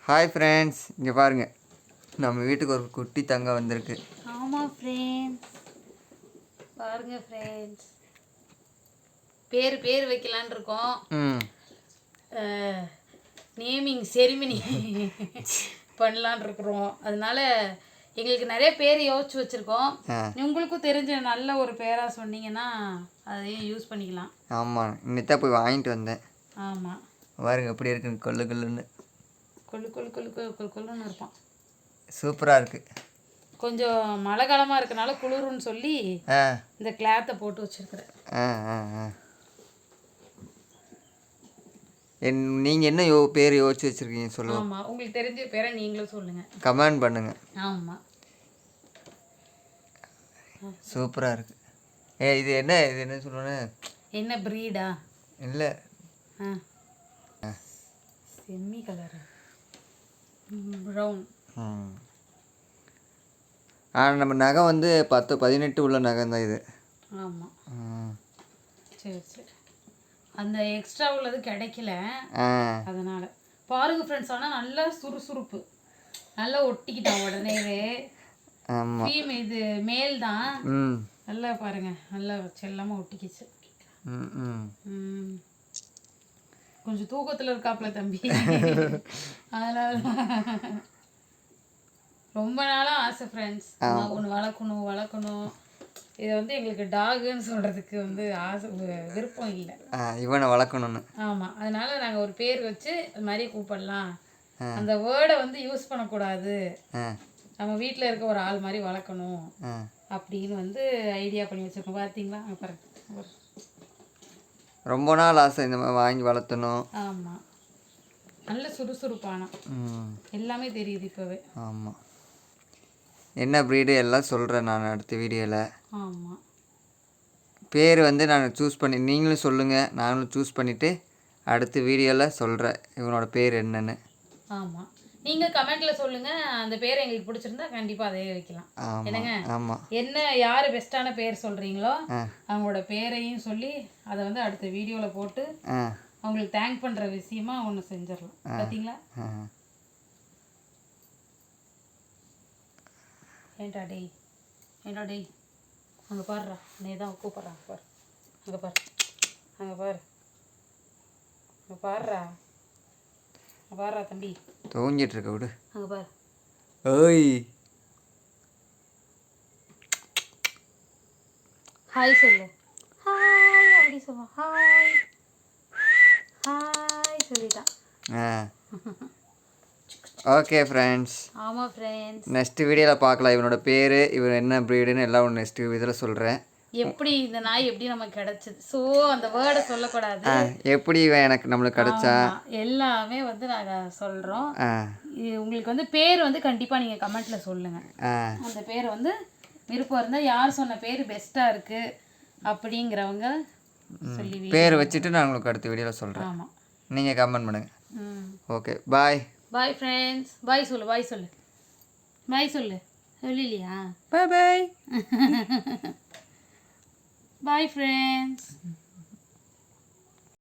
Hi friends, இங்கே பாருங்கள், நம்ம வீட்டுக்கு ஒரு குட்டி தங்கம் வந்திருக்கு. ஆமாம் ஃப்ரெண்ட்ஸ், பாருங்கள் ஃப்ரெண்ட்ஸ், பேர் வைக்கலான் இருக்கோம். நேமிங் செரிமனி பண்ணலான் இருக்கிறோம். அதனால எங்களுக்கு நிறைய பேர் யோசிச்சு வச்சுருக்கோம். உங்களுக்கும் தெரிஞ்ச நல்ல ஒரு பேராக சொன்னீங்கன்னா அதையும் யூஸ் பண்ணிக்கலாம். ஆமாம், இன்னைத்தான் போய் வாங்கிட்டு வந்தேன். ஆமாம், பாருங்க எப்படி இருக்குன்னு, கொல்லுன்னு கொல்லுன்னு இருப்பான். சூப்பராக இருக்குது. கொஞ்சம் மழை காலமாக இருக்கனால குளிருன்னு சொல்லி இந்த கிளாத்தை போட்டு வச்சுருக்குறேன். நீங்கள் என்ன பேர் யோசிச்சு வச்சுருக்கீங்க சொல்லுங்கள். ஆமாம், உங்களுக்கு தெரிஞ்ச பேரை நீங்களும் சொல்லுங்கள், கமெண்ட் பண்ணுங்கள். ஆமாம், சூப்பராக இருக்குது. இது என்ன சொல்லுவேன், என்ன ப்ரீடா? இல்லை, செம்மி கலரு, ப்ரௌன். நம்ம நகை வந்து 18 உள்ள நகை தான் இது. ஆமாம், சரி சரி, அந்த எக்ஸ்ட்ரா உள்ளது கிடைக்கல, அதனால் பாருங்க ஃப்ரெண்ட்ஸ். ஆனால் நல்லா சுறுசுறுப்பு, நல்லா ஒட்டிக்கிட்டான் உடனேவே. ஃபீம் இது மேல் தான். நல்லா பாருங்க, நல்லா செல்லாமல் ஒட்டிக்கிச்சு. கொஞ்சம் தூக்கத்தில் இருக்காப்புல தம்பி. அதனால ரொம்ப நாளாக ஆசை ஃப்ரெண்ட்ஸ், ஒன்று வளர்க்கணும். இதை வந்து எங்களுக்கு டாகுன்னு சொல்கிறதுக்கு வந்து ஆசை, விருப்பம் இல்லை, இவனை வளர்க்கணும்னு. ஆமாம், அதனால நாங்கள் ஒரு பேர் வச்சு அது மாதிரி கூப்பிடலாம். அந்த வேர்டை வந்து யூஸ் பண்ணக்கூடாது, நம்ம வீட்டில் இருக்க ஒரு ஆள் மாதிரி வளர்க்கணும் அப்படின்னு வந்து ஐடியா பண்ணி வச்சுருக்கோம். பார்த்தீங்களா, அங்கே பாருங்க, ரொம்ப நாள் ஆசை இந்த மாதிரி வாங்கி வளர்த்தணும். ஆமாம், நல்ல சுறுசுறுப்பான, எல்லாமே தெரியுது இப்போவே. ஆமாம், என்ன ப்ரீடு எல்லாம் சொல்கிறேன் நான் அடுத்த வீடியோவில். ஆமாம், பேர் வந்து நான் சூஸ் பண்ணி, நீங்களும் சொல்லுங்கள், நாங்களும் சூஸ் பண்ணிவிட்டு அடுத்த வீடியோவில் சொல்கிறேன் இவனோட பேர் என்னன்னு. ஆமாம், நீங்கள் கமெண்ட்டில் சொல்லுங்கள், அந்த பேர் எங்களுக்கு பிடிச்சிருந்தா கண்டிப்பாக அதே வைக்கலாம். என்னங்க, ஆமாம், என்ன யார் பெஸ்ட்டான பேர் சொல்கிறீங்களோ அவங்களோட பேரையும் சொல்லி அதை வந்து அடுத்த வீடியோவில் போட்டு அவங்களுக்கு தேங்க் பண்ணுற விஷயமா ஒன்று செஞ்சிடலாம். பார்த்தீங்களா? ஏன்டா டேய் அங்கே பாருடா, நீ தான் கூப்பிட்றாங்க பாரு, அங்கே பாருடா தம்பி, தூங்கிட்டு இருக்க விடு, அங்கே பாரு. ஓய், ஹாய் சொல்லு, ஹாய் அப்படி சொல்லுவா, ஹாய் சொல்லிட்டான். Okay friends. ஆமாம் ஃப்ரெண்ட்ஸ், நெக்ஸ்ட் வீடியோவில் பார்க்கலாம் இவனோட பேர், இவன் என்ன ப்ரீடுன்னு எல்லாம் நெக்ஸ்ட் இதில் சொல்கிறேன். எப்படி இந்த நாய் எப்படி நமக்கு கிடைச்சது, ஸோ அந்த வேர்டை சொல்லக்கூடாது, எப்படி இவன் நம்மளுக்கு கிடைச்சா எல்லாமே வந்து நாங்கள் சொல்கிறோம். உங்களுக்கு வந்து பேர் வந்து கண்டிப்பாக நீங்கள் கமெண்ட்டில் சொல்லுங்கள். அந்த பேரை வந்து விருப்பம் இருந்தால் யார் சொன்ன பேர் பெஸ்ட்டாக இருக்குது அப்படிங்கிறவங்க சொல்லி பேர் வச்சுட்டு நான் உங்களுக்கு அடுத்த வீடியோவில் சொல்கிறேன். ஆமாம், நீங்கள் கமெண்ட் பண்ணுங்கள். Okay, bye friends. பாய் சொல்லு சொல்லலையா? பாய் பாய் ஃப்ரெண்ட்ஸ்.